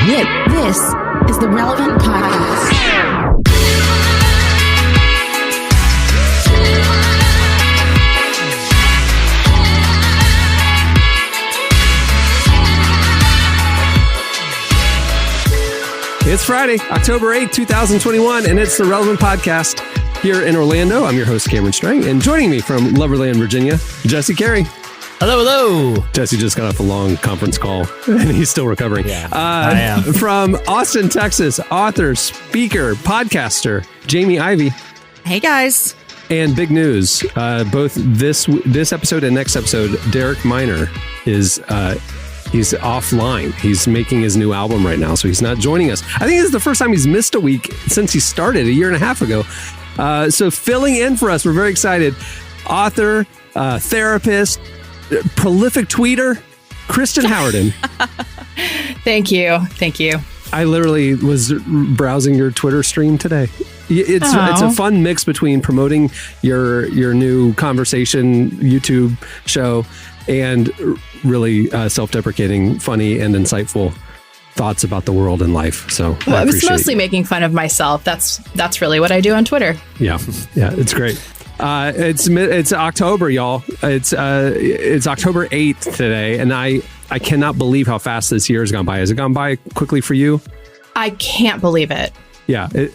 This is the Relevant Podcast. It's Friday, October 8th, 2021, and it's the Relevant Podcast here in Orlando. I'm your host, Cameron Strang, and joining me from Loverland, Virginia, Jesse Carey. Hello, hello. Jesse just got off a long conference call, and he's still recovering. Yeah, I am. From Austin, Texas, author, speaker, podcaster, Jamie Ivey. Hey, guys. And big news, both this episode and next episode, Derek Minor is... he's offline. He's making his new album right now, so he's not joining us. I think this is the first time he's missed a week since he started a year and a half ago. So filling in for us, we're very excited. Author, therapist, prolific tweeter, Kristen Howerton. Thank you. I literally was browsing your Twitter stream today. It's a fun mix between promoting your new conversation YouTube show and really self-deprecating, funny, and insightful thoughts about the world and life. So I was mostly making fun of myself. That's really what I do on Twitter. Yeah, it's great. It's October, y'all. It's October 8th today, and I cannot believe how fast this year has gone by. Has it gone by quickly for you? I can't believe it. Yeah, it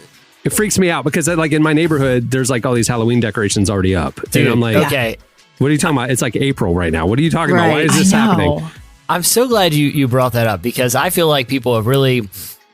freaks me out because like in my neighborhood, there's like all these Halloween decorations already up. Dude, and I'm like, okay. What are you talking about? It's like April right now. What are you talking about? Why is this happening? I'm so glad you brought that up because I feel like people have really,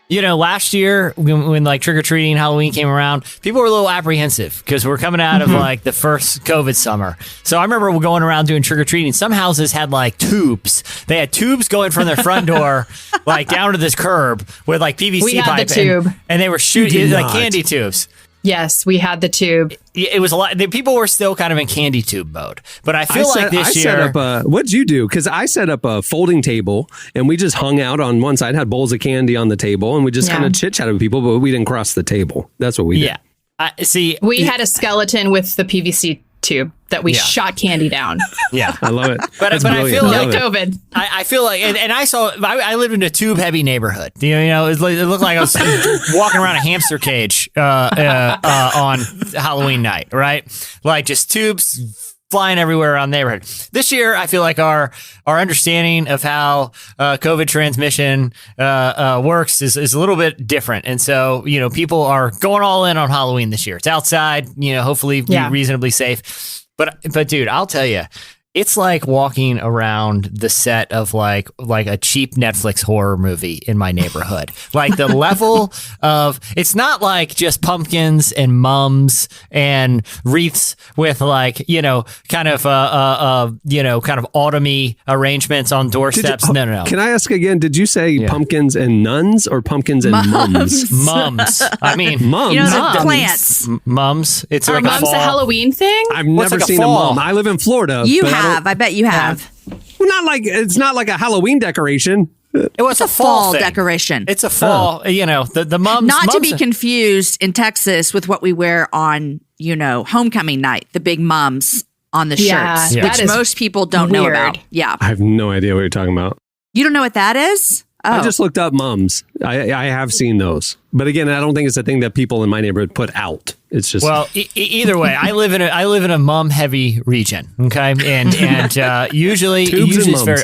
last year when like trick-or-treating Halloween came around, people were a little apprehensive because we're coming out of like the first COVID summer. So I remember going around doing trick-or-treating. Some houses had like tubes. They had tubes going from their front door like down to this curb with like PVC we had pipe. The tube. And they were shooting like candy tubes. Yes, we had the tube. It was a lot. People were still kind of in candy tube mode, but I feel like this year. Set up what'd you do? Because I set up a folding table and we just hung out on one side, had bowls of candy on the table, and we just kind of chit chatted with people, but we didn't cross the table. That's what we did. Yeah, we had a skeleton with the PVC tube that we shot candy down. Yeah, I love it. But I feel like COVID. I feel like, and I lived in a tube heavy neighborhood. It looked like I was walking around a hamster cage on Halloween night, right? Like just tubes flying everywhere around the neighborhood. This year, I feel like our understanding of how COVID transmission works is a little bit different. And so, people are going all in on Halloween this year. It's outside, hopefully be reasonably safe. But dude, I'll tell you, it's like walking around the set of like a cheap Netflix horror movie in my neighborhood. Like the level of, it's not like just pumpkins and mums and wreaths with like, kind of autumny arrangements on doorsteps. No. Can I ask again? Did you say pumpkins and nuns or pumpkins and mums? Mums. I mean, mums. The plants. Mums. It's like mums a Halloween thing? I've never seen a mum. I live in Florida. I bet you have. Well, it's not like a Halloween decoration. It's a fall decoration. It's a fall, the mums. Not to be confused in Texas with what we wear on, homecoming night, the big mums on the shirts, which most people don't know about. Yeah. I have no idea what you're talking about. You don't know what that is? Oh. I just looked up mums. I have seen those. But again, I don't think it's a thing that people in my neighborhood put out. It's just either way. I live in a mum heavy region. Okay, and usually it's very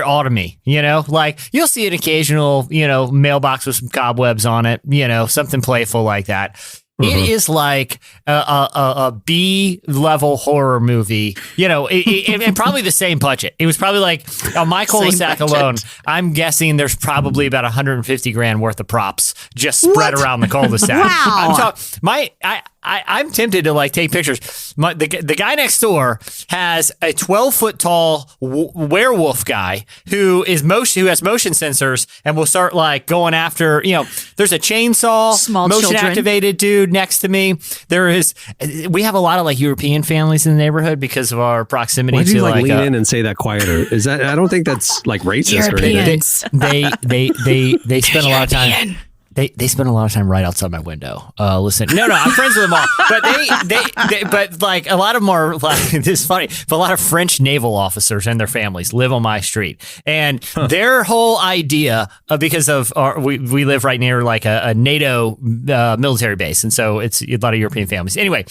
autumny. Like you'll see an occasional mailbox with some cobwebs on it. Something playful like that. It is like a B level horror movie, and probably the same budget. It was probably like on my cul-de-sac alone. I'm guessing there's probably about $150,000 worth of props just spread around the cul-de-sac. Wow. I'm tempted to like take pictures. The guy next door has a 12-foot tall werewolf guy who has motion sensors and will start like going after. There's a chainsaw, small motion children. activated dude next to me. We have a lot of like European families in the neighborhood because of our proximity. Why do you to lean in and say that quieter? Is that? I don't think that's like racist Europeans. or anything. They spend a lot of time. They spend a lot of time right outside my window. Listen, no, I'm friends with them all, but but like a lot of them are like, this is funny, but a lot of French naval officers and their families live on my street, and their whole idea because of we live right near like a NATO military base, and so it's a lot of European families. Anyway.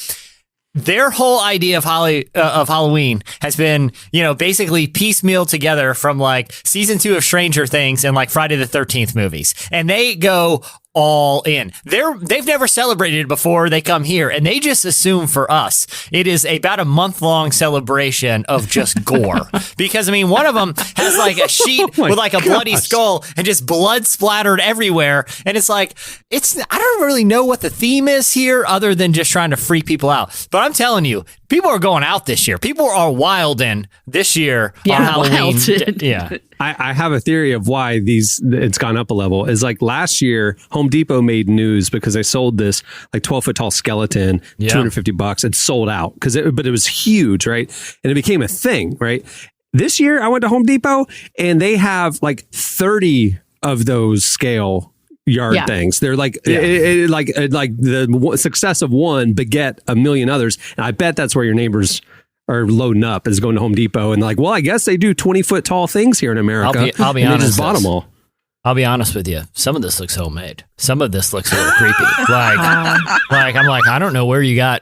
Their whole idea of Halloween has been, basically piecemeal together from like season 2 of Stranger Things and like Friday the 13th movies. And they go all in. They've never celebrated it before they come here, and they just assume for us it is about a month-long celebration of just gore. Because, I mean, one of them has like a sheet with like a bloody skull and just blood splattered everywhere. And it's like, I don't really know what the theme is here other than just trying to freak people out. But I'm telling you, people are going out this year. People are wilding this year on Halloween. Yeah. I have a theory of why it's gone up a level. Is like last year, Home Depot made news because they sold this like 12-foot tall skeleton, $250. It sold out but it was huge, right? And it became a thing, right? This year, I went to Home Depot and they have like 30 of those scale yard things. They're like like the success of one beget a million others, and I bet that's where your neighbors are loading up, is going to Home Depot and like, well, I guess they do 20-foot tall things here in America. I'll be honest. They just bought them all. I'll be honest with you. Some of this looks homemade. Some of this looks a little creepy. Like I'm like, I don't know where that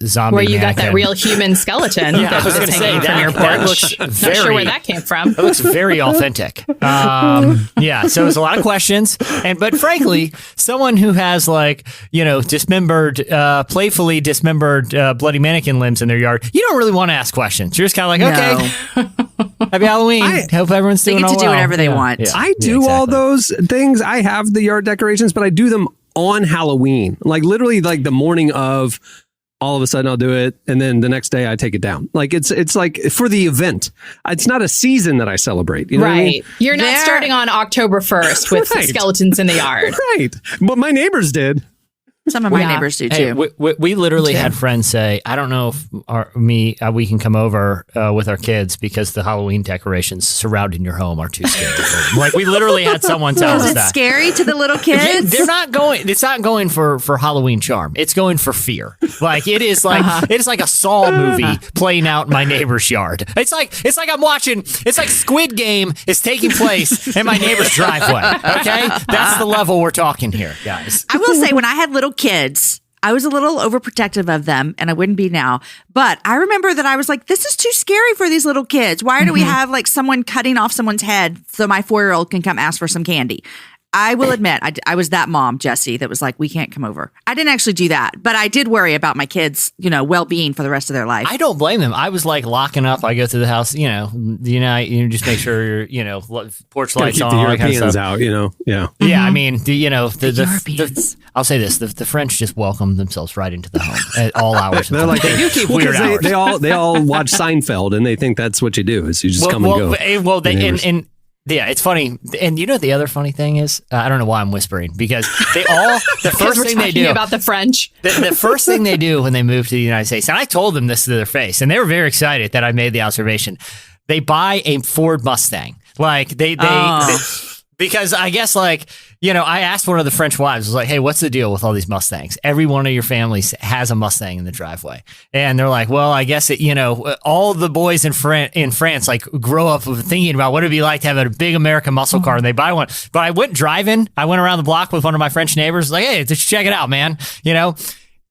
zombie where you mannequin. got that real human skeleton. I was going to say from your that porch. looks Not sure where that came from. It looks very authentic. So there's a lot of questions, but frankly, someone who has like playfully dismembered bloody mannequin limbs in their yard, you don't really want to ask questions. You're just kind of like, okay. Happy Halloween. Hope everyone's doing all well. They get to do whatever they want. Yeah. I do all those things. I have the yard decorations, but I do them on Halloween. Like literally like the morning of, all of a sudden I'll do it. And then the next day I take it down. Like it's like for the event. It's not a season that I celebrate. You know what I mean? You're not starting on October 1st with skeletons in the yard. Right. But my neighbors did. Some of my neighbors do too. We literally had friends say, I don't know if we can come over with our kids because the Halloween decorations surrounding your home are too scary for them. Like we literally had someone tell us that. Is it scary to the little kids? They're not going. It's not going for Halloween charm. It's going for fear. Like it is like it is like a Saw movie playing out in my neighbor's yard. It's like I'm watching. It's like Squid Game is taking place in my neighbor's driveway. Okay, that's the level we're talking here, guys. I will say, when I had little kids, I was a little overprotective of them, and I wouldn't be now. But I remember that I was like, this is too scary for these little kids. Why do we have like someone cutting off someone's head so my 4-year-old can come ask for some candy? I will admit, I was that mom, Jesse, that was like, we can't come over. I didn't actually do that, but I did worry about my kids, well-being for the rest of their life. I don't blame them. I was like locking up. I go through the house, you just make sure your, porch lights on. Keep the all that kind of Europeans stuff. out, Yeah. Yeah, I mean, the Europeans. I'll say this: the French just welcome themselves right into the home at all hours. They're like, they do keep weird hours. They all watch Seinfeld, and they think that's what you do is you just come and go. Yeah, it's funny. And the other funny thing is, I don't know why I'm whispering, because the first thing they do about the French, the first thing they do when they move to the United States, and I told them this to their face, and they were very excited that I made the observation. They buy a Ford Mustang. Like they because I guess I asked one of the French wives, I was like, hey, what's the deal with all these Mustangs? Every one of your families has a Mustang in the driveway. And they're like, well, I guess all the boys in France like grow up thinking about what it'd be like to have a big American muscle car, and they buy one. But I went driving. I went around the block with one of my French neighbors, like, hey, just check it out, man.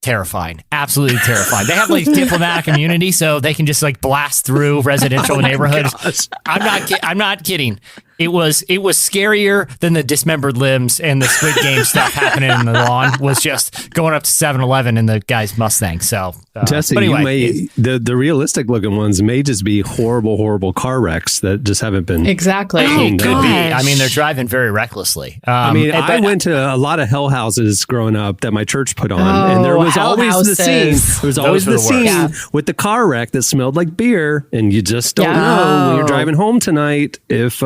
Terrifying, absolutely terrifying. They have like diplomatic immunity, so they can just like blast through residential neighborhoods. I'm not kidding. It was scarier than the dismembered limbs and the Squid Game stuff happening in the lawn. Was just going up to 7-Eleven in the guy's Mustang. So, Jesse, but anyway, the realistic looking ones may just be horrible car wrecks that just haven't been exactly. cleaned up. Could be. I mean, they're driving very recklessly. I went to a lot of hell houses growing up that my church put on, and there was always the scene. There was always the scene with the car wreck that smelled like beer, and you just don't know when you're driving home tonight if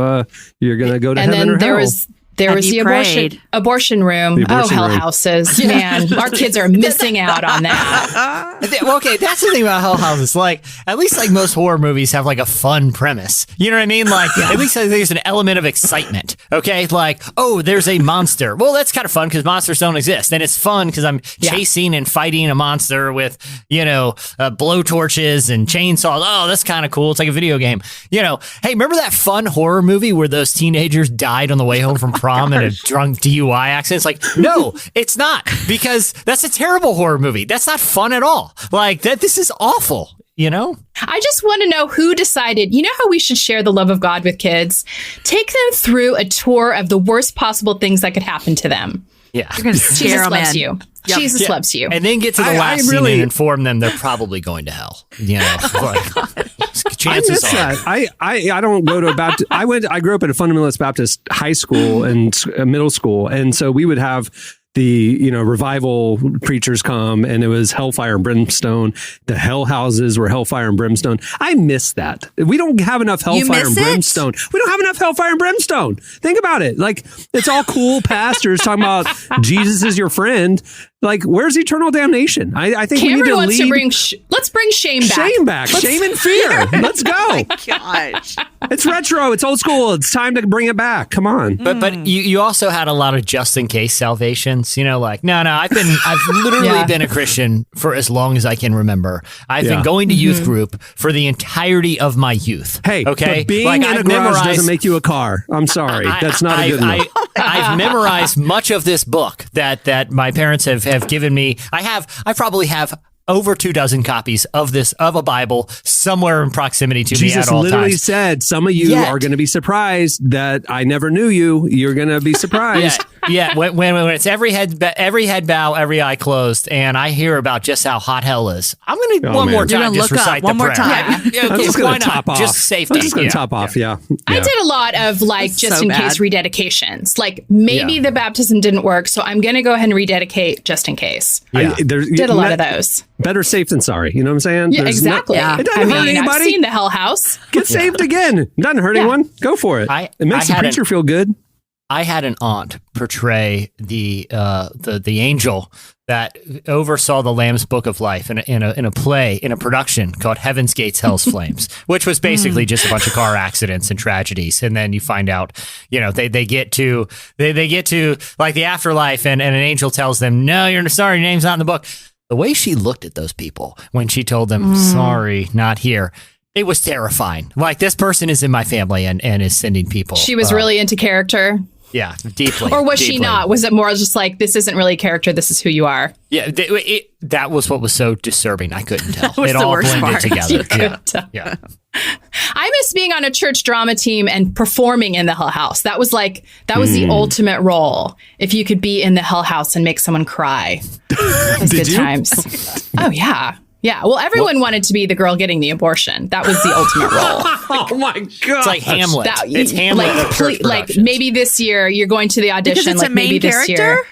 you're going to go to heaven or hell. And then There Have was you the prayed? abortion room. The abortion hell room. houses. Man, our kids are missing out on that. Well, okay, that's the thing about Hell Houses. Like, at least like most horror movies have like a fun premise. You know what I mean? Like, at least there's an element of excitement. Okay, like, oh, there's a monster. Well, that's kind of fun because monsters don't exist, and it's fun because I'm chasing and fighting a monster with blowtorches and chainsaws. Oh, that's kind of cool. It's like a video game. You know, hey, remember that fun horror movie where those teenagers died on the way home from prom in a drunk DUI accident? It's like, no, it's not, because that's a terrible horror movie. That's not fun at all. Like that, this is awful, you know? I just want to know who decided, you know how we should share the love of God with kids? Take them through a tour of the worst possible things that could happen to them. Yeah. You're going to scare Jesus them loves in. you. Yep. Jesus loves you. And then get to the I last really- scene and inform them they're probably going to hell. You know, like, I chances miss are. that. I don't go to a Baptist. I grew up in a fundamentalist Baptist high school and middle school, and so we would have the revival preachers come, and it was hellfire and brimstone. The hell houses were hellfire and brimstone. I miss that. We don't have enough hellfire and miss it? brimstone. We don't have enough hellfire and brimstone. Think about it. Like, it's all cool pastors talking about Jesus is your friend. Like, where's eternal damnation? I think we need Cameron to wants lead. to bring let's bring shame back. Shame back. Shame and fear. Let's go. Gosh. It's retro. It's old school. It's time to bring it back. Come on. But you also had a lot of just in case salvations. You know, like no, I've literally been a Christian for as long as I can remember. I've been going to youth group for the entirety of my youth. Hey, okay, but being like, in a I've garage memorized- doesn't make you a car. I'm sorry. That's not a good enough. I've memorized much of this book that my parents have given me. I probably have over 24 copies of a Bible somewhere in proximity to me Jesus at all literally times. said, some of you Yet- are going to be surprised that I never knew you. You're going to be surprised. Yeah. When it's every head bow, every eye closed, and I hear about just how hot hell is, I'm going to Oh, one man. more You're time gonna just look up recite one the more prayer. time. Yeah, I'm okay, just why going to not? top off. Just safety. I'm just going to Yeah. top off. Yeah. I did a lot of like That's just so in bad. case rededications. Like maybe the baptism didn't work, so I'm going to go ahead and rededicate just in case. Yeah. Did a lot of those. Better safe than sorry. You know what I'm saying? Yeah, There's no- exactly. It doesn't I hurt mean, I've anybody. seen the Hell House. Get saved again. Doesn't hurt anyone. Go for it. It makes the I had preacher feel good. I had an aunt portray the angel that oversaw the Lamb's Book of Life in a play, in a production called Heaven's Gates, Hell's Flames, which was basically just a bunch of car accidents and tragedies. And then you find out, they get to like the afterlife, and an angel tells them, "No, you're sorry, your name's not in the book." The way she looked at those people when she told them, "Sorry, not here." It was terrifying. Like, this person is in my family and is sending people. She was really into character. Yeah, deeply. Or was she deeply. not? Was it more just like, this isn't really character, this is who you are? Yeah, that was what was so disturbing. I couldn't tell. was It the all worst blended part. together. You couldn't tell. Yeah. I miss being on a church drama team and performing in the Hell House. That was the ultimate role. If you could be in the Hell House and make someone cry. Those Did good you? times. Oh, yeah. Yeah. Well, everyone wanted to be the girl getting the abortion. That was the ultimate role. Oh my God. It's like Hamlet. It's Hamlet Like, of church like productions. maybe this year you're going to the audition. Because it's like a main maybe this character? year.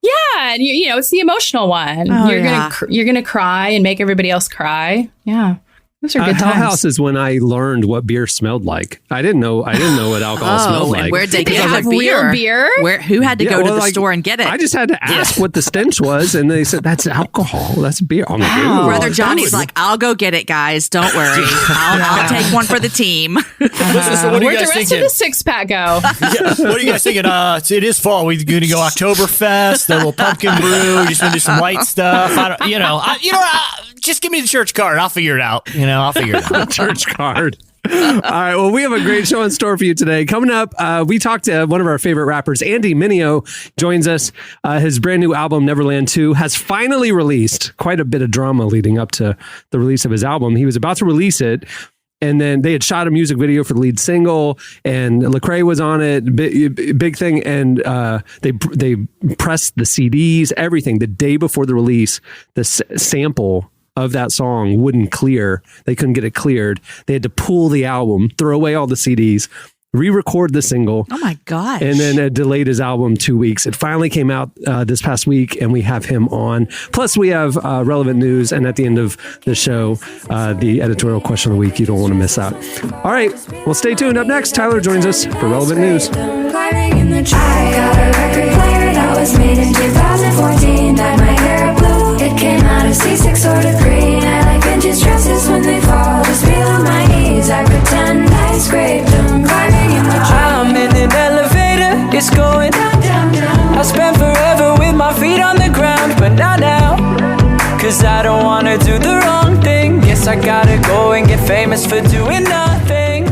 Yeah, and it's the emotional one. Oh, you're yeah. gonna cry and make everybody else cry. Yeah, those are good Hell times. House is when I learned what beer smelled like. I didn't know what alcohol smelled like. and where'd they Did they get have the real beer? Who had to Yeah, go to well, the like, store and get it? I just had to ask what the stench was, and they said, "That's alcohol. That's beer." I'm like, Wow. "Ooh." Brother Johnny's like, I'll go get it, guys. Don't worry. I'll take one for the team. Listen, so what are you Where'd the guys rest thinking? of the 6-pack go? Yeah, what are you guys thinking? It is fall. We're going to go Oktoberfest, a little pumpkin brew. Just going to do some light stuff. Just give me the church card. I'll figure it out. I'll figure it out. church card. All right. Well, we have a great show in store for you today. Coming up, we talked to one of our favorite rappers, Andy Mineo, joins us. His brand new album, Neverland 2, has finally released. Quite a bit of drama leading up to the release of his album. He was about to release it, and then they had shot a music video for the lead single, and Lecrae was on it, big thing. And they pressed the CDs, everything the day before the release. The sample of that song wouldn't clear. They couldn't get it cleared. They had to pull the album, throw away all the CDs, re-record the single. Oh my gosh. And then it delayed his album 2 weeks. It finally came out this past week, and we have him on. Plus, we have relevant news, and at the end of the show, the editorial question of the week. You don't want to miss out. All right, well, stay tuned. Up next, Tyler joins us for relevant news. climbing in the tree. I got a record player that was made in 2014. Dyed my hair blue, it came out of C6 sort of green. I like vintage dresses when they fall, just feel on my knees. I pretend I scraped them, climbing in the tree. I'm in an elevator, it's going down, down, down. I spent forever with my feet on the ground, but not now. Cause I don't wanna do the wrong thing. Guess I gotta go and get famous for doing nothing.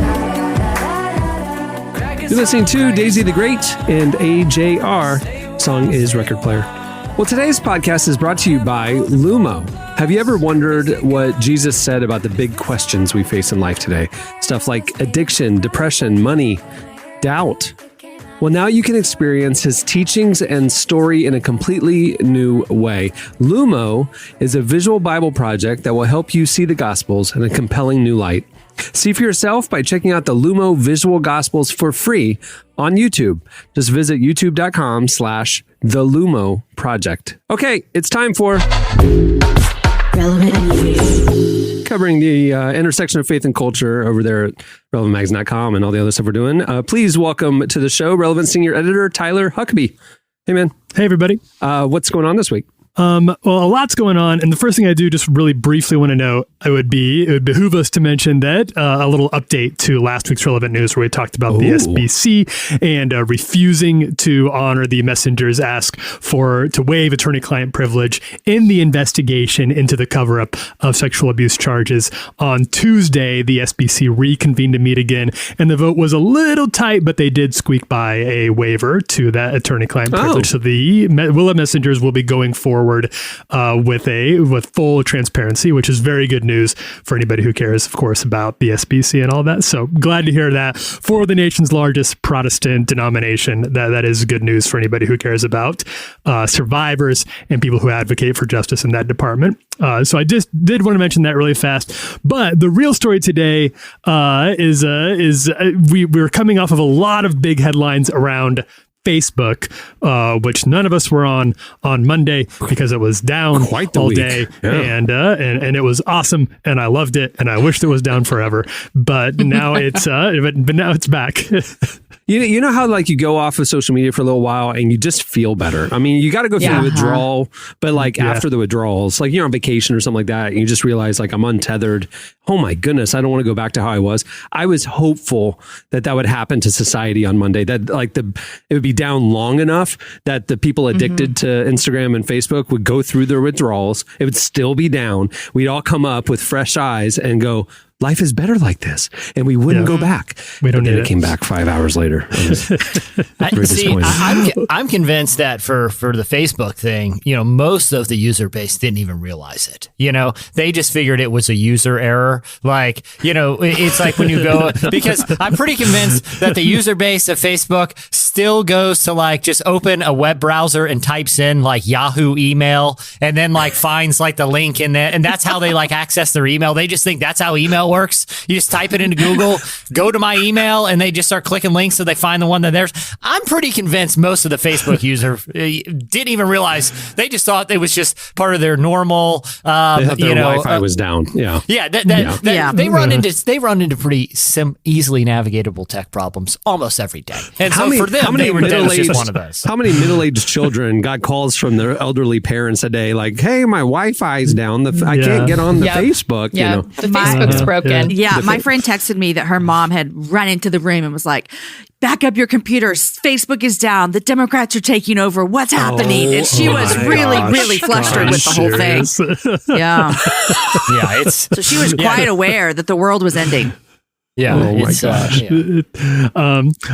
You're listening to Daisy the Great and AJR. Song is Record Player. Well, today's podcast is brought to you by Lumo. Have you ever wondered what Jesus said about the big questions we face in life today? Stuff like addiction, depression, money, doubt. Well, now you can experience his teachings and story in a completely new way. Lumo is a visual Bible project that will help you see the Gospels in a compelling new light. See for yourself by checking out the Lumo Visual Gospels for free on YouTube. Just visit youtube.com/The Lumo Project. Okay, it's time for Relevant News. Covering the intersection of faith and culture over there at relevantmagazine.com and all the other stuff we're doing. Please welcome to the show Relevant Senior Editor Tyler Huckabee. Hey, man. Hey, everybody. What's going on this week? Well, a lot's going on. And the first thing I do just really briefly want to note, it would behoove us to mention that a little update to last week's Relevant News where we talked about the SBC and refusing to honor the messenger's ask to waive attorney-client privilege in the investigation into the cover-up of sexual abuse charges. On Tuesday, the SBC reconvened to meet again, and the vote was a little tight, but they did squeak by a waiver to that attorney-client privilege. So the Willow messengers will be going forward with full transparency, which is very good news for anybody who cares, of course, about the SBC and all that. So glad to hear that for the nation's largest Protestant denomination. That is good news for anybody who cares about survivors and people who advocate for justice in that department. So I just did want to mention that really fast. But the real story today is we're coming off of a lot of big headlines around Facebook, which none of us were on Monday because it was down all day, and it was awesome, and I loved it, and I wished it was down forever. But now it's but now it's back. You know how like you go off of social media for a little while and you just feel better. I mean, you got to go through the withdrawal, but like after the withdrawals, like you're on vacation or something like that, and you just realize like I'm untethered. Oh my goodness, I don't want to go back to how I was. I was hopeful that would happen to society on Monday. That like it would be down long enough that the people addicted to Instagram and Facebook would go through their withdrawals. It would still be down. We'd all come up with fresh eyes and go, life is better like this, and we wouldn't go back. We don't need it. It came back 5 hours later. I'm convinced that for the Facebook thing, most of the user base didn't even realize it. They just figured it was a user error. Like, it's like when you go, because I'm pretty convinced that the user base of Facebook still goes to like just open a web browser and types in like Yahoo email and then like finds like the link in there, and that's how they like access their email. They just think that's how email works. You just type it into Google, go to my email, and they just start clicking links so they find the one that theirs. I'm pretty convinced most of the Facebook user didn't even realize. They just thought it was just part of their normal. They thought their Wi-Fi was down. Yeah, They run into pretty easily navigatable tech problems almost every day. And for them, they were just one of those. How many middle-aged children got calls from their elderly parents a day, like, "Hey, my Wi-Fi's down. I can't get on the Facebook." Yeah, the Facebook's broken. Yeah, my friend texted me that her mom had run into the room and was like, "Back up your computer. Facebook is down. The Democrats are taking over. What's happening?" And she was really flustered with the whole thing. Yeah. So she was quite aware that the world was ending. Yeah. Oh my gosh.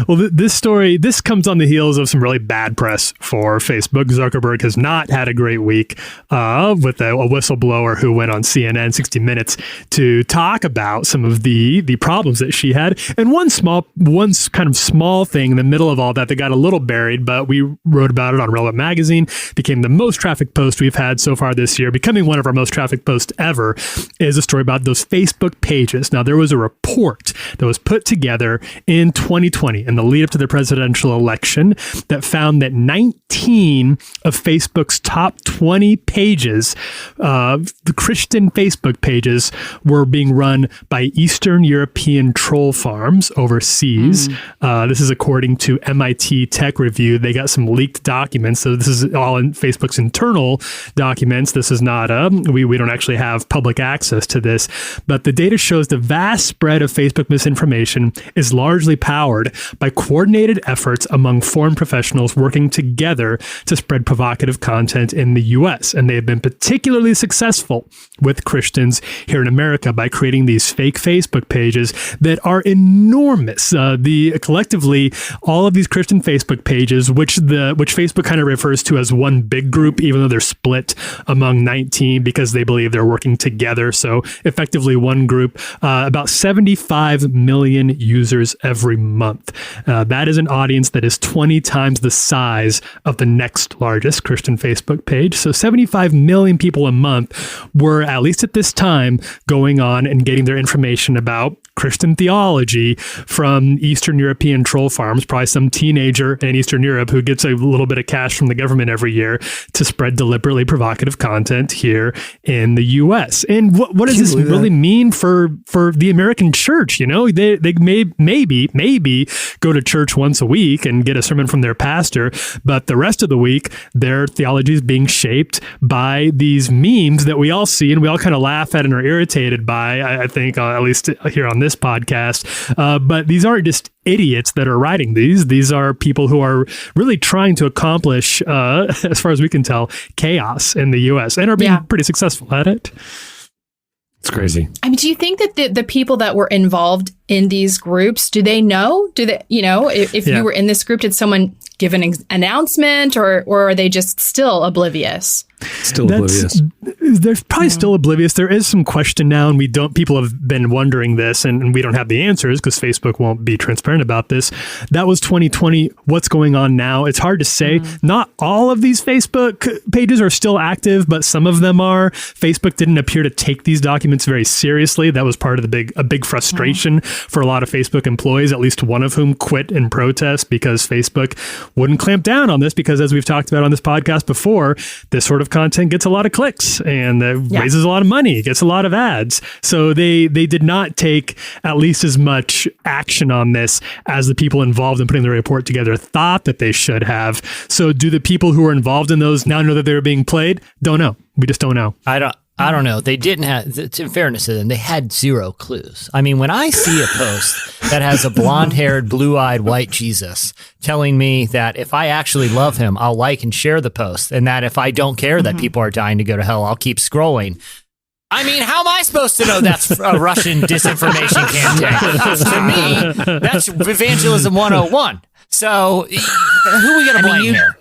Well, this comes on the heels of some really bad press for Facebook. Zuckerberg has not had a great week with a whistleblower who went on CNN 60 Minutes to talk about some of the problems that she had. And one kind of small thing in the middle of all that got a little buried, but we wrote about it on Relevant Magazine, became the most trafficked post we've had so far this year, becoming one of our most trafficked posts ever, is a story about those Facebook pages. Now, there was a report that was put together in 2020 in the lead up to the presidential election that found that 19 of Facebook's top 20 pages, the Christian Facebook pages, were being run by Eastern European troll farms overseas. This is according to MIT Tech Review. They got some leaked documents. So this is all in Facebook's internal documents. This is not we don't actually have public access to this, but the data shows the vast spread of Facebook misinformation is largely powered by coordinated efforts among foreign professionals working together to spread provocative content in the US. And they have been particularly successful with Christians here in America by creating these fake Facebook pages that are enormous. Collectively, all of these Christian Facebook pages, which Facebook kind of refers to as one big group, even though they're split among 19 because they believe they're working together. So effectively one group, about 75 million users every month. That is an audience that is 20 times the size of the next largest Christian Facebook page. So 75 million people a month were, at least at this time, going on and getting their information about Christian theology from Eastern European troll farms, probably some teenager in Eastern Europe who gets a little bit of cash from the government every year to spread deliberately provocative content here in the U.S. And what does this really mean for the American church? You know, they may maybe go to church once a week and get a sermon from their pastor, but the rest of the week, their theology is being shaped by these memes that we all see and we all kind of laugh at and are irritated by, I think, at least here on this podcast. But these aren't just idiots that are writing these. These are people who are really trying to accomplish, as far as we can tell, chaos in the U.S. and are being pretty successful at it. It's crazy. I mean, do you think that the people that were involved in these groups, do they know? Do they, if you were in this group, did someone give an announcement or are they just still oblivious? Still oblivious. They're probably still oblivious. There is some question now, and people have been wondering this, and we don't have the answers because Facebook won't be transparent about this. That was 2020. What's going on now? It's hard to say. Not all of these Facebook pages are still active, but some of them are. Facebook didn't appear to take these documents very seriously. That was part of a big frustration for a lot of Facebook employees, at least one of whom quit in protest because Facebook wouldn't clamp down on this because, as we've talked about on this podcast before, this sort of content gets a lot of clicks and raises a lot of money, gets a lot of ads. So they did not take at least as much action on this as the people involved in putting the report together thought that they should have. So do the people who were involved in those now know that they were being played? Don't know. We just don't know. I don't know. They didn't have, in fairness to them, they had zero clues. I mean, when I see a post that has a blonde-haired, blue-eyed white Jesus telling me that if I actually love him, I'll like and share the post, and that if I don't care that people are dying to go to hell, I'll keep scrolling. I mean, how am I supposed to know that's a Russian disinformation campaign? To me, that's evangelism 101. So who are we going to blame here?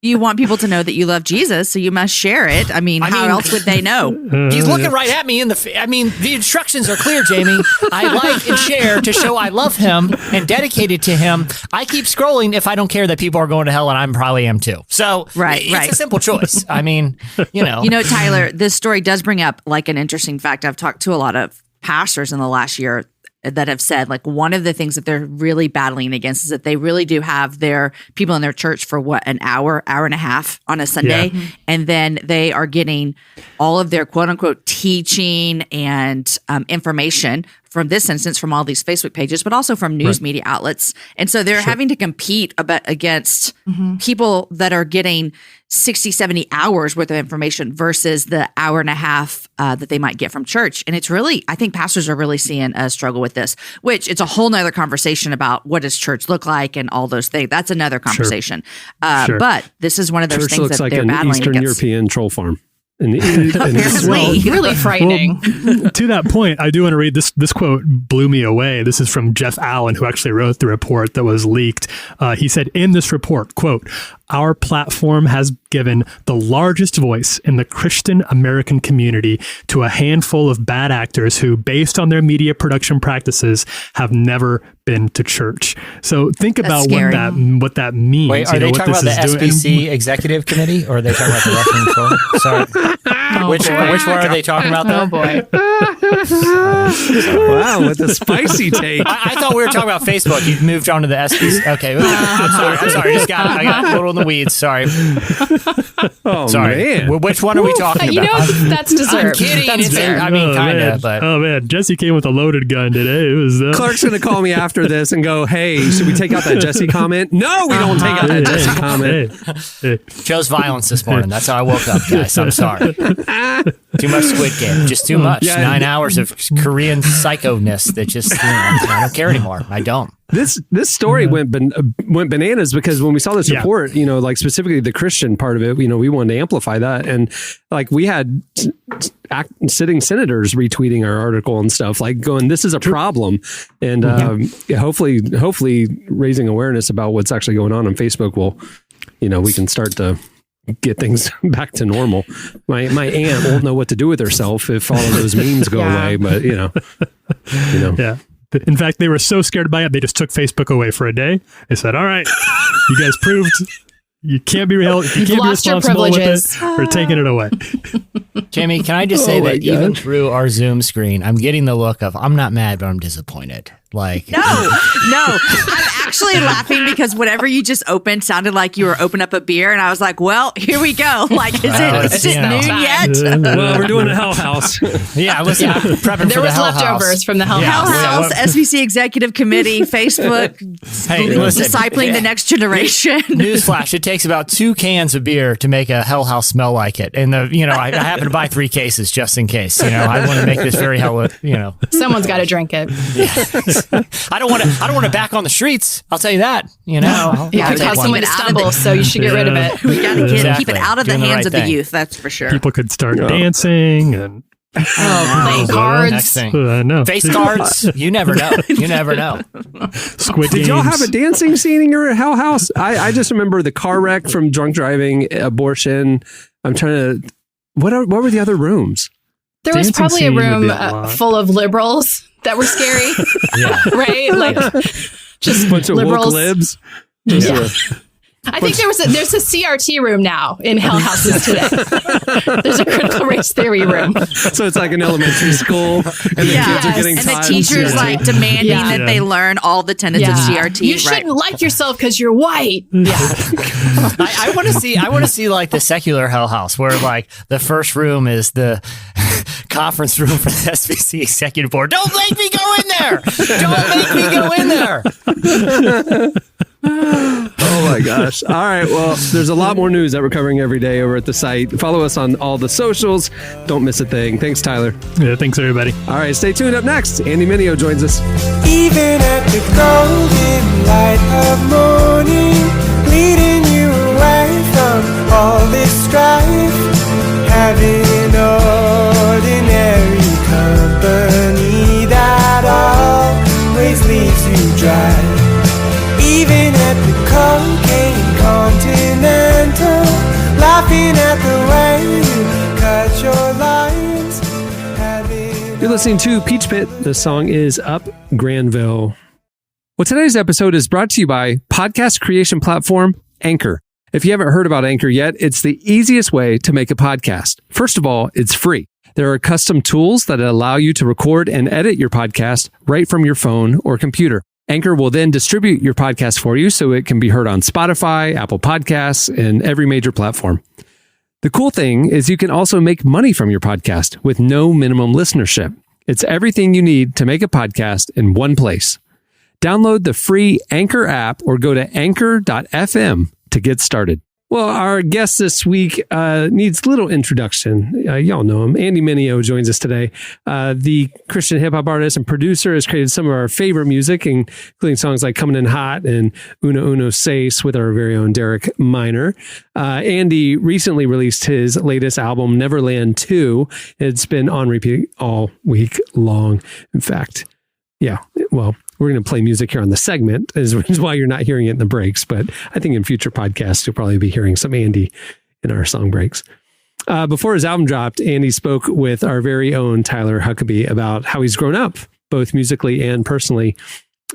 You want people to know that you love Jesus, so you must share it. I mean, how else would they know? He's looking right at me the instructions are clear, Jamie. I like and share to show I love him and dedicated to him. I keep scrolling if I don't care that people are going to hell, and I probably am too. So it's a simple choice. I mean, Tyler, this story does bring up like an interesting fact. I've talked to a lot of pastors in the last year that have said, like, one of the things that they're really battling against is that they really do have their people in their church for an hour and a half on a Sunday. Yeah. And then they are getting all of their quote unquote teaching and information from this instance, from all these Facebook pages, but also from news media outlets. And so they're having to compete against people that are getting 60, 70 hours worth of information versus the hour and a half that they might get from church. And it's really, I think pastors are really seeing a struggle with this, which it's a whole nother conversation about what does church look like and all those things. That's another conversation. But this is one of those church things looks that like they're an battling Eastern against. European troll farm. Really frightening. Well, to that point, I do want to read this quote blew me away. This is from Jeff Allen, who actually wrote the report that was leaked. He said in this report, quote, "Our platform has given the largest voice in the Christian American community to a handful of bad actors who, based on their media production practices, have never been to church." So think about what that means. Wait, are they talking about the SBC Executive Committee, or are they talking about the Russian troll? Sorry. Which one are they talking about, though? Oh, boy. Wow, with the spicy take. I thought we were talking about Facebook. You moved on to the SBC. Okay, I'm sorry. I got a little in the weeds. Sorry. Oh, Sorry. man. Which one are we talking You about? know, that's I'm deserved. kidding. That's fair. I mean, kind man. of, but Oh man, Jesse came with a loaded gun today. It was Clark's going to call me after this and go, hey, should we take out that Jesse comment? No, we don't take out that Jesse comment. Hey. chose violence this morning. That's how I woke up, guys. I'm sorry. Too much Squid Game. Just too much. Yeah. 9 hours of Korean psycho-ness that just, I don't care anymore. I don't. This story went bananas because when we saw this report, like specifically the Christian part of it, we wanted to amplify that, and like we had sitting senators retweeting our article and stuff, like going, "This is a problem," and hopefully raising awareness about what's actually going on Facebook will, we can start to get things back to normal. My aunt won't know what to do with herself if all of those memes go away, but Yeah. In fact, they were so scared by it, they just took Facebook away for a day. They said, all right, you guys proved you can't be held, you can't be lost your responsible with privileges. it. We're taking it away. Jamie, can I just say that even through our Zoom screen, I'm getting the look of, I'm not mad, but I'm disappointed. Like, No, I'm actually laughing because whatever you just opened sounded like you were opening up a beer, and I was like, "Well, here we go." Like, is it's, it noon yet? well, we're doing a Hell House. yeah, listen, I'm prepping There for the was Hell leftovers House. from the Hell Yeah. House. Hell House, Yeah, SBC Executive Committee, Facebook, Hey, listen. discipling the next generation. Newsflash: it takes about 2 cans of beer to make a Hell House smell like it, and I happen to buy 3 cases just in case. I want to make this very hell. Someone's got to drink it. I don't want to back on the streets. I'll tell you that. Yeah, I'll it take cause one. someone to stumble, so you should get rid of it. We got to keep it Exactly. out of the Doing the hands right of the thing. youth. That's for sure. People could start dancing and Playing Next cards. thing. no. Face cards. You never know. You never know. Squid Did games. y'all have a dancing scene in your Hell House? I just remember the car wreck from drunk driving, abortion. I'm trying to. What were the other rooms? There was Dancing probably a scene would room be a lot. full of liberals that were scary, Yeah. right? Like just Bunch of liberals. woke libs. I think there's a CRT room now in Hell Houses today. There's a critical race theory room. So it's like an elementary school, and the kids are getting and the taught in teachers CRT. like demanding Yeah. that they learn all the tenets of CRT. You right? shouldn't like yourself because you're white. Yeah. I want to see like the secular Hell House where like the first room is the conference room for the SBC executive board. Don't make me go in there. Don't make me go in there. Oh my gosh. All right. Well, there's a lot more news that we're covering every day over at the site. Follow us on all the socials. Don't miss a thing. Thanks, Tyler. Yeah, thanks everybody. All right. Stay tuned. Up next, Andy Mineo joins us. Even at the golden light of morning, leading you away from all this strife, having ordinary company that always leaves you dry. Even at the cocaine continental, laughing at the way you cut your lines, having You're listening to Peach Pit. The song is Up Granville. Well, today's episode is brought to you by podcast creation platform Anchor. If you haven't heard about Anchor yet, it's the easiest way to make a podcast. First of all, it's free. There are custom tools that allow you to record and edit your podcast right from your phone or computer. Anchor will then distribute your podcast for you so it can be heard on Spotify, Apple Podcasts, and every major platform. The cool thing is you can also make money from your podcast with no minimum listenership. It's everything you need to make a podcast in one place. Download the free Anchor app or go to anchor.fm to get started. Well, our guest this week needs little introduction. Y'all know him. Andy Mineo joins us today. The Christian hip-hop artist and producer has created some of our favorite music, including songs like Coming In Hot and Uno Uno Seis with our very own Derek Minor. Andy recently released his latest album, Neverland 2. It's been on repeat all week long. In fact, yeah, well, we're going to play music here on the segment, is why you're not hearing it in the breaks. But I think in future podcasts, you'll probably be hearing some Andy in our song breaks. Before his album dropped, Andy spoke with our very own Tyler Huckabee about how he's grown up, both musically and personally.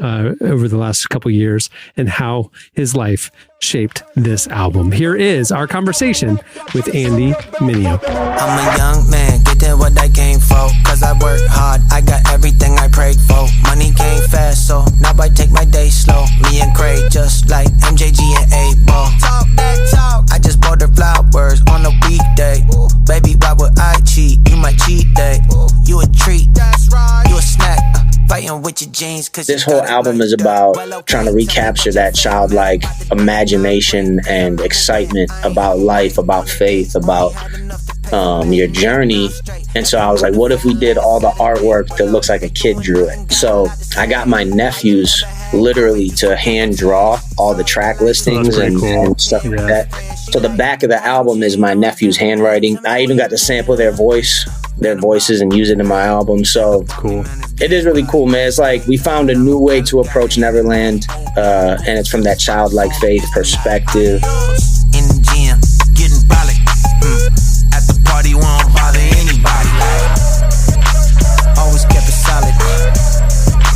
over the last couple years and how his life shaped this album. Here is our conversation with Andy Mineo. I'm a young man, getting what I came for. Cause I work hard, I got everything I prayed for. Money came fast, so now I take my day slow. Me and Craig, just like MJG and A-Ball. Talk that talk, I just bought her flowers on a weekday. Baby, why would I cheat? You my cheat day. You a treat, you a snack. Fighting with your jeans. This whole album is about trying to recapture that childlike imagination and excitement about life, about faith, about your journey. And so I was like, what if we did all the artwork that looks like a kid drew it? So I got my nephews literally to hand draw all the track listings and stuff like that. So the back of the album is my nephew's handwriting. I even got to sample their voices and use it in my album. So cool. It is really cool, man. It's like we found a new way to approach Neverland, and it's from that childlike faith perspective. In the gym, getting brolic. At the party, won't bother anybody. Always kept it solid.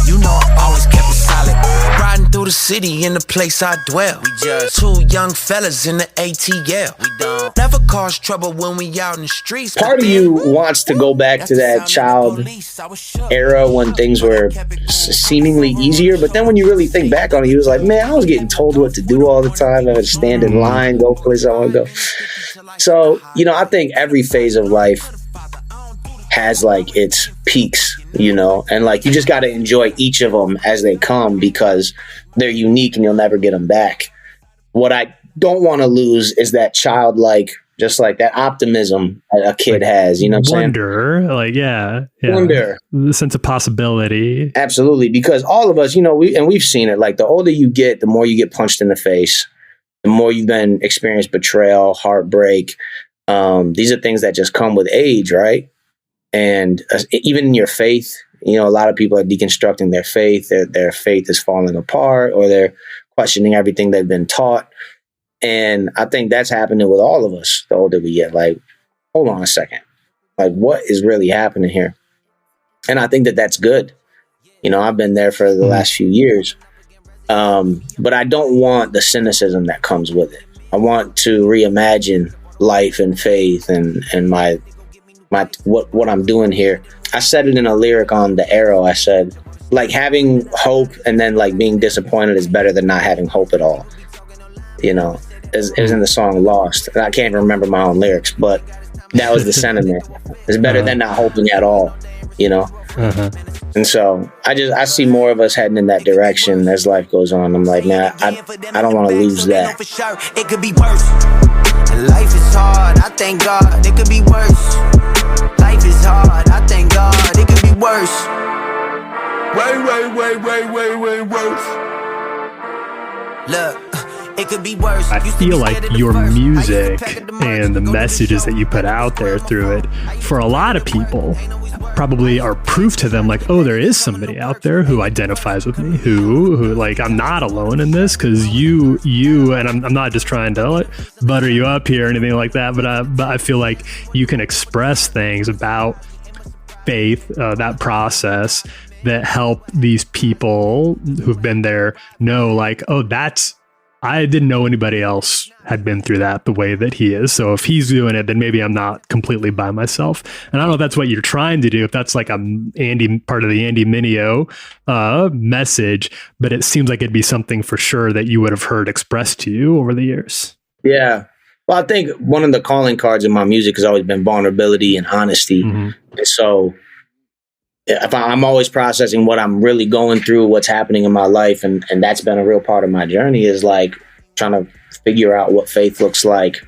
You know I always kept it solid. Riding through the city in the place I dwell. We just two young fellas in the ATL. We don't never cause trouble when we out in the streets. Part of you wants to go back to that child era when things were seemingly easier, but then when you really think back on it, you was like, man, I was getting told what to do all the time. I would stand in line, go place I want to go. So, I think every phase of life has like its peaks, and like you just got to enjoy each of them as they come because they're unique and you'll never get them back. What I don't want to lose is that childlike, just like that optimism that a kid has, you know what I'm saying? Wonder, like, yeah. Wonder. The sense of possibility. Absolutely. Because all of us, we've seen it, like the older you get, the more you get punched in the face, the more you've been experienced betrayal, heartbreak. These are things that just come with age, right? And even in your faith, a lot of people are deconstructing their faith. Their faith is falling apart or they're questioning everything they've been taught. And I think that's happening with all of us the older we get. Like, hold on a second. Like, what is really happening here? And I think that that's good. I've been there for the last few years. But I don't want the cynicism that comes with it. I want to reimagine life and faith and my what I'm doing here. I said it in a lyric on The Arrow. I said, like, having hope and then like being disappointed is better than not having hope at all. It was in the song Lost. And I can't remember my own lyrics, but that was the sentiment. It's better than not hoping at all, And so I see more of us heading in that direction as life goes on. I'm like, man, I don't want to lose that. It could be worse. Life is hard, I thank God. It could be worse. Life is hard, I thank God. It could be worse. Way worse. Look, it could be worse. I feel like your music and the messages that you put out there through it, for a lot of people, probably are proof to them, like, oh, there is somebody out there who identifies with me, who like, I'm not alone in this, because you, and I'm not just trying to like butter you up here or anything like that, but I feel like you can express things about faith, that process, that help these people who've been there know, like, oh, I didn't know anybody else had been through that the way that he is. So if he's doing it, then maybe I'm not completely by myself. And I don't know if that's what you're trying to do, if that's like part of the Andy Mineo message, but it seems like it'd be something for sure that you would have heard expressed to you over the years. Yeah. Well, I think one of the calling cards in my music has always been vulnerability and honesty. Mm-hmm. And so if I'm always processing what I'm really going through, what's happening in my life, and that's been a real part of my journey, is like trying to figure out what faith looks like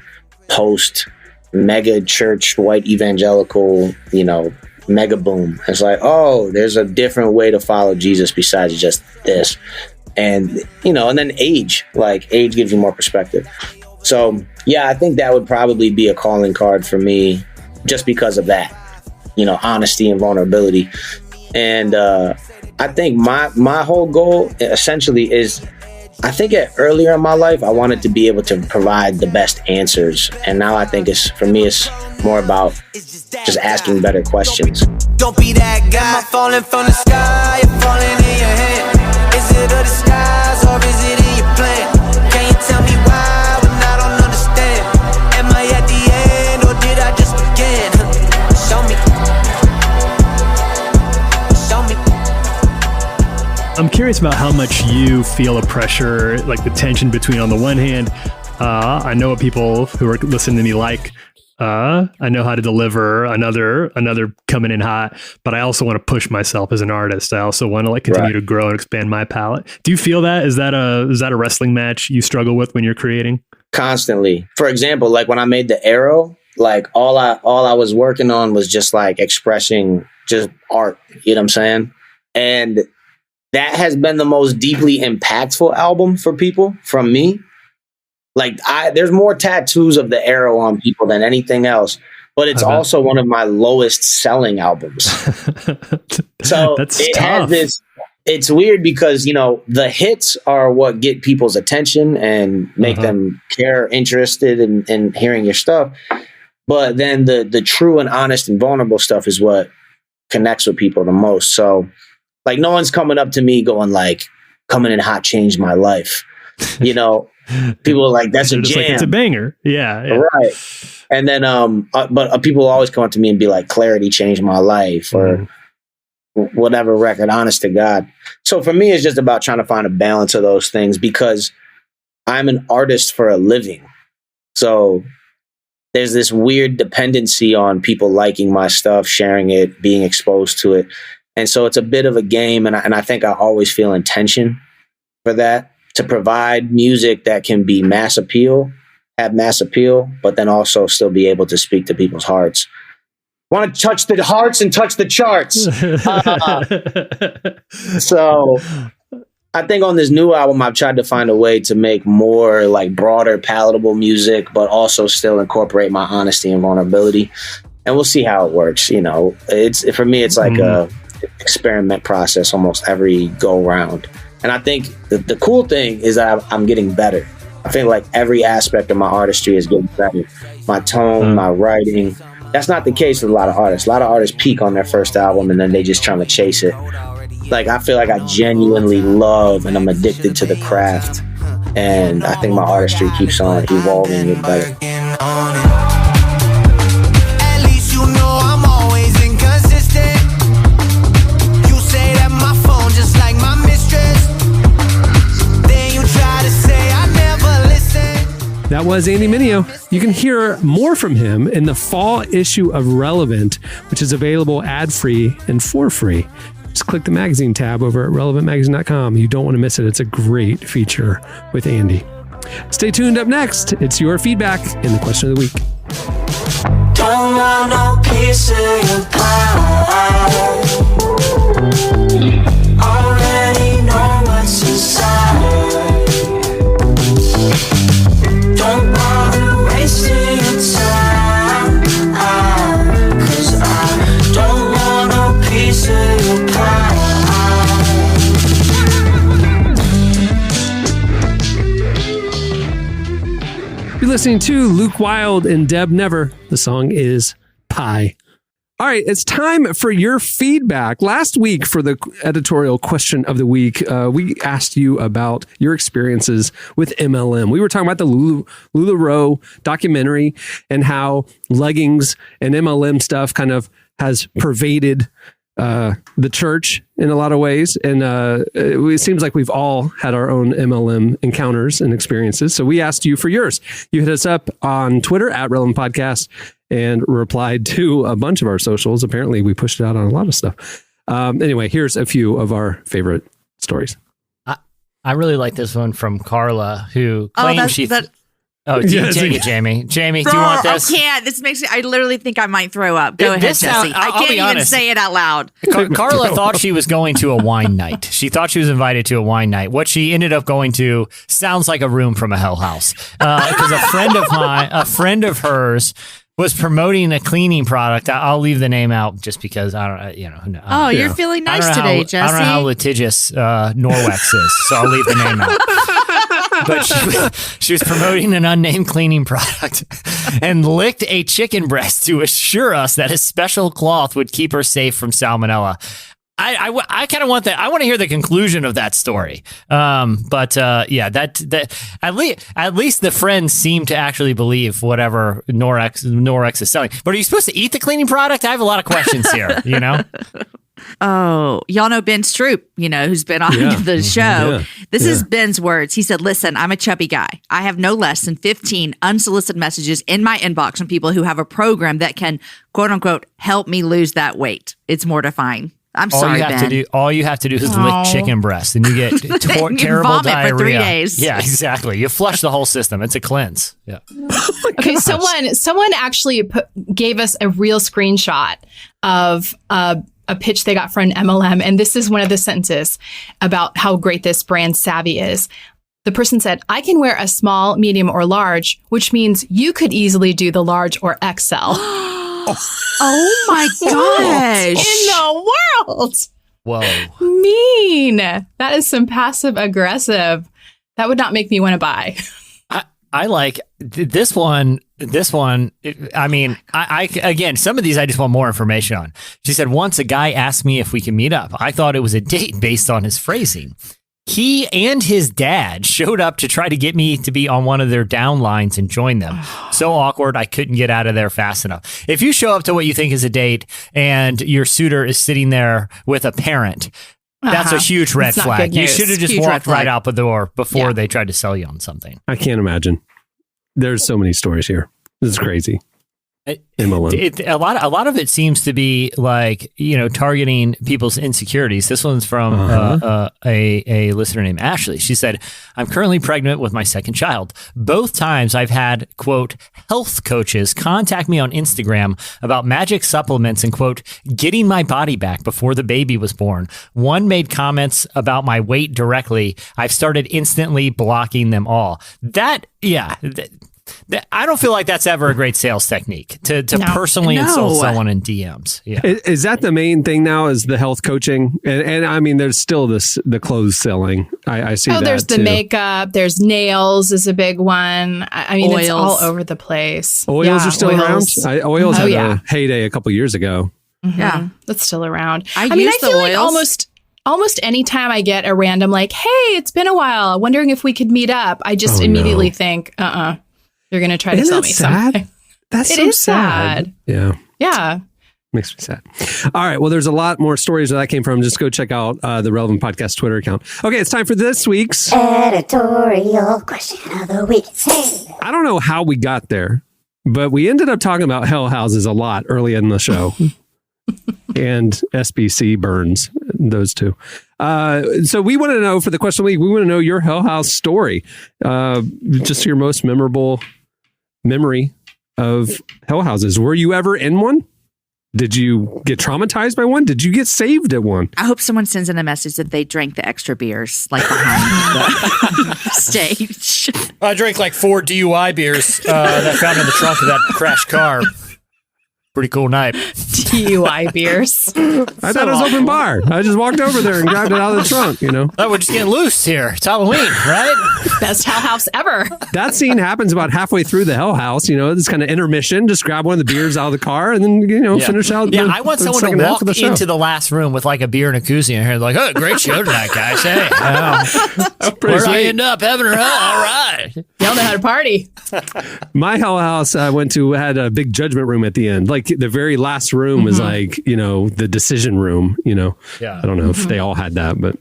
post mega church, white evangelical, mega boom. It's like, oh, there's a different way to follow Jesus besides just this. And, and then age gives you more perspective. So yeah, I think that would probably be a calling card for me just because of that. Honesty and vulnerability. And I think my whole goal essentially is, I think earlier in my life, I wanted to be able to provide the best answers. And now I think it's more about just asking better questions. Don't be that guy falling from the sky, falling in your head. Is I'm curious about how much you feel a pressure, like the tension between, on the one hand, I know what people who are listening to me like. I know how to deliver another coming in hot, but I also want to push myself as an artist. I also want to like continue to grow and expand my palette. Do you feel that? Is that a wrestling match you struggle with when you're creating? Constantly. For example, like when I made the Arrow, like all I was working on was just like expressing just art. You know what I'm saying? And that has been the most deeply impactful album for people from me. Like there's more tattoos of the Arrow on people than anything else, but it's also one of my lowest selling albums. So That's it tough. has this, it's weird because, you know, the hits are what get people's attention and make them interested in hearing your stuff. But then the true and honest and vulnerable stuff is what connects with people the most. So like no one's coming up to me going like, coming in hot changed my life. You know, people are like, that's a jam. Like, it's a banger. Yeah. Right. And then, but people always come up to me and be like, Clarity changed my life or whatever record, honest to God. So for me, it's just about trying to find a balance of those things because I'm an artist for a living. So there's this weird dependency on people liking my stuff, sharing it, being exposed to it. And so it's a bit of a game. And I think I always feel intention for that, to provide music that can be have mass appeal, but then also still be able to speak to people's hearts. Want to touch the hearts and touch the charts. So I think on this new album, I've tried to find a way to make more like broader, palatable music, but also still incorporate my honesty and vulnerability. And we'll see how it works. You know, for me, it's like a experiment process almost every go round. And I think the cool thing is that I'm getting better. I feel like every aspect of my artistry is getting better. My tone, my writing. That's not the case with a lot of artists. A lot of artists peak on their first album and then they just trying to chase it. Like, I feel like I genuinely love and I'm addicted to the craft. And I think my artistry keeps on evolving and getting better. At least you know I'm always inconsistent. You say that my phone just like my mistress. Then you try to say I never listen. That was Andy Mineo. You can hear more from him in the fall issue of Relevant, which is available ad-free and for free. Just click the magazine tab over at relevantmagazine.com. You don't want to miss it. It's a great feature with Andy. Stay tuned. Up next, it's your feedback and the question of the week. Don't want no piece of your pie. Already know what's inside. Don't bother wasting your time. 'Cause I don't want no piece of your pie. You're listening to Luke Wilde and Deb Never. The song is Pie. All right, it's time for your feedback. Last week, for the editorial question of the week, we asked you about your experiences with MLM. We were talking about the LuLaRoe documentary and how leggings and MLM stuff kind of has pervaded the church in a lot of ways. And it seems like we've all had our own MLM encounters and experiences. So we asked you for yours. You hit us up on Twitter at Relevant Podcast and replied to a bunch of our socials. Apparently we pushed it out on a lot of stuff. Anyway, here's a few of our favorite stories. I really like this one from Carla, who claims take it, Jamie. Jamie, do you want this? I can't. This makes me, I literally think I might throw up. Go ahead, Jesse. I can't even say it out loud. Carla thought she was going to a wine night. She thought she was invited to a wine night. What she ended up going to sounds like a room from a hell house. Because a friend of hers was promoting a cleaning product. I'll leave the name out just because I don't, you're feeling nice today, Jesse. I don't know how litigious Norwex is, so I'll leave the name out. But she was promoting an unnamed cleaning product and licked a chicken breast to assure us that a special cloth would keep her safe from salmonella. I kind of want that. I want to hear the conclusion of that story. But that at least the friends seem to actually believe whatever Norwex is selling. But are you supposed to eat the cleaning product? I have a lot of questions here. You know. Oh, y'all know Ben Stroop, who's been on the show. Yeah. This is Ben's words. He said, "Listen, I'm a chubby guy. I have no less than 15 unsolicited messages in my inbox from people who have a program that can, quote unquote, help me lose that weight. It's mortifying. I'm sorry, Ben. All you have to do is lick chicken breast, and you get terrible vomit diarrhea for 3 days. Yeah, exactly. You flush the whole system. It's a cleanse. Yeah. Okay, someone actually gave us a real screenshot of a pitch they got for an MLM, and this is one of the sentences about how great this brand Savvy is. The person said, "I can wear a small, medium, or large, which means you could easily do the large or XL." Oh my gosh. In the world. Whoa. Mean. That is some passive aggressive. That would not make me want to buy. I like this one. I mean, I again, some of these I just want more information on. She said, once a guy asked me if we can meet up. I thought it was a date based on his phrasing. He and his dad showed up to try to get me to be on one of their downlines and join them. So awkward, I couldn't get out of there fast enough. If you show up to what you think is a date and your suitor is sitting there with a parent, that's a huge red flag. You should have just walked right out the door before they tried to sell you on something. I can't imagine. There's so many stories here. This is crazy. A lot of it seems to be like, targeting people's insecurities. This one's from a listener named Ashley. She said, "I'm currently pregnant with my second child. Both times I've had, quote, health coaches contact me on Instagram about magic supplements and, quote, getting my body back before the baby was born. One made comments about my weight directly. I've started instantly blocking them all." I don't feel like that's ever a great sales technique to personally insult someone in DMs. Yeah. Is that the main thing now, is the health coaching? And I mean, there's still the clothes selling. I see that. Oh, there's the makeup. There's nails is a big one. I mean, it's all over the place. Oils are still around? Oils had a heyday a couple years ago. Mm-hmm. Yeah. That's still around. I feel like almost any time I get a random like, "Hey, it's been a while. Wondering if we could meet up." I just immediately think, you're going to try to sell me something. That's so sad. Yeah. Yeah. Makes me sad. All right. Well, there's a lot more stories where that came from. Just go check out the Relevant Podcast Twitter account. Okay. It's time for this week's editorial question of the week. I don't know how we got there, but we ended up talking about hell houses a lot early in the show. And SBC burns, those two. So we want to know, for the question of the week, we want to know your hell house story. Just your most memorable memory of hell houses. Were you ever in one? Did you get traumatized by one? Did you get saved at one? I hope someone sends in a message that they drank the extra beers, like behind the stage. I drank like 4 DUI beers that I found in the trunk of that crashed car. Pretty cool night. DUI beers. I thought it was open bar. I just walked over there and grabbed it out of the trunk, Oh, we're just getting loose here. It's Halloween, right? Best hell house ever. That scene happens about halfway through the hell house, this kind of intermission. Just grab one of the beers out of the car and then, finish out. Yeah, I want someone to walk into the last room with like a beer and a koozie in here. Like, "Oh, great show tonight, guys. Hey, where I end up, heaven or hell? All right. Y'all know how to party." My hell house I went to had a big judgment room at the end. Like the very last room was like, the decision room, Yeah. I don't know if they all had that, but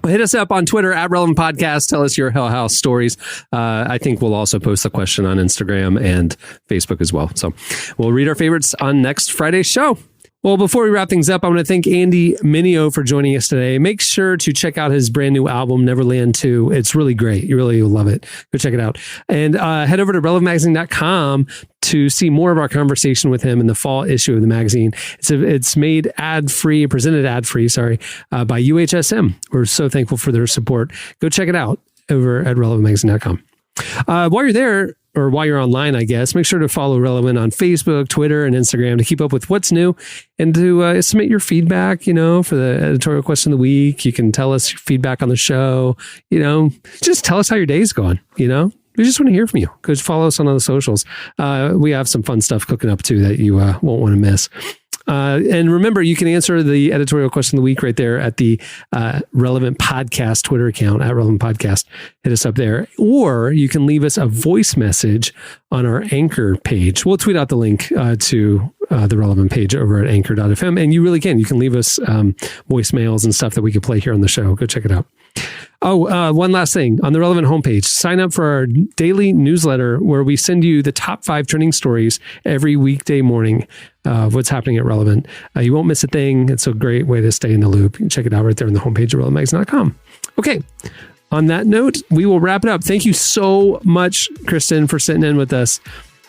hit us up on Twitter at Relevant Podcast. Tell us your hell house stories. I think we'll also post the question on Instagram and Facebook as well. So we'll read our favorites on next Friday's show. Well, before we wrap things up, I want to thank Andy Mineo for joining us today. Make sure to check out his brand new album, Neverland 2. It's really great. You really will love it. Go check it out. And head over to relevantmagazine.com to see more of our conversation with him in the fall issue of the magazine. It's made ad-free, presented ad-free, by UHSM. We're so thankful for their support. Go check it out over at relevantmagazine.com. While you're there, or while you're online, I guess, make sure to follow Relevant on Facebook, Twitter, and Instagram to keep up with what's new and to submit your feedback, for the editorial question of the week. You can tell us your feedback on the show, just tell us how your day's going, We just want to hear from you. Go follow us on all the socials. We have some fun stuff cooking up too that you won't want to miss. And remember, you can answer the editorial question of the week right there at the Relevant Podcast Twitter account, at Relevant Podcast. Hit us up there. Or you can leave us a voice message on our Anchor page. We'll tweet out the link to the Relevant page over at anchor.fm. And you really can. You can leave us voicemails and stuff that we can play here on the show. Go check it out. Oh, one last thing. On the Relevant homepage, sign up for our daily newsletter where we send you the top 5 trending stories every weekday morning of what's happening at Relevant. You won't miss a thing. It's a great way to stay in the loop. You can check it out right there on the homepage of relevantmagazine.com. Okay. On that note, we will wrap it up. Thank you so much, Kristen, for sitting in with us.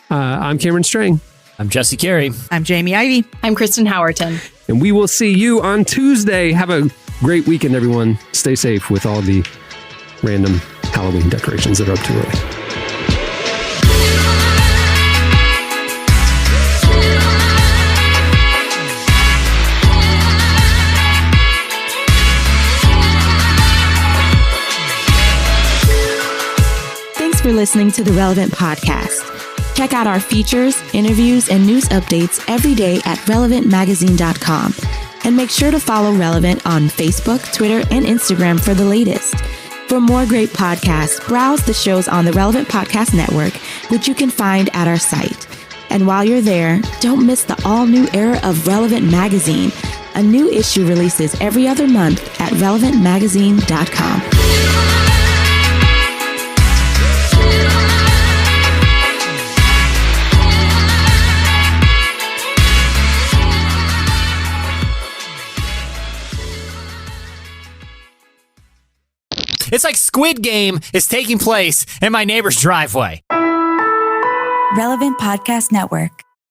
I'm Cameron Strang. I'm Jesse Carey. I'm Jamie Ivey. I'm Kristen Howerton. And we will see you on Tuesday. Have a great weekend, everyone. Stay safe with all the random Halloween decorations that are up too early. Thanks for listening to the Relevant Podcast. Check out our features, interviews, and news updates every day at relevantmagazine.com. And make sure to follow Relevant on Facebook, Twitter, and Instagram for the latest. For more great podcasts, browse the shows on the Relevant Podcast Network, which you can find at our site. And while you're there, don't miss the all-new era of Relevant Magazine. A new issue releases every other month at relevantmagazine.com. It's like Squid Game is taking place in my neighbor's driveway. Relevant Podcast Network.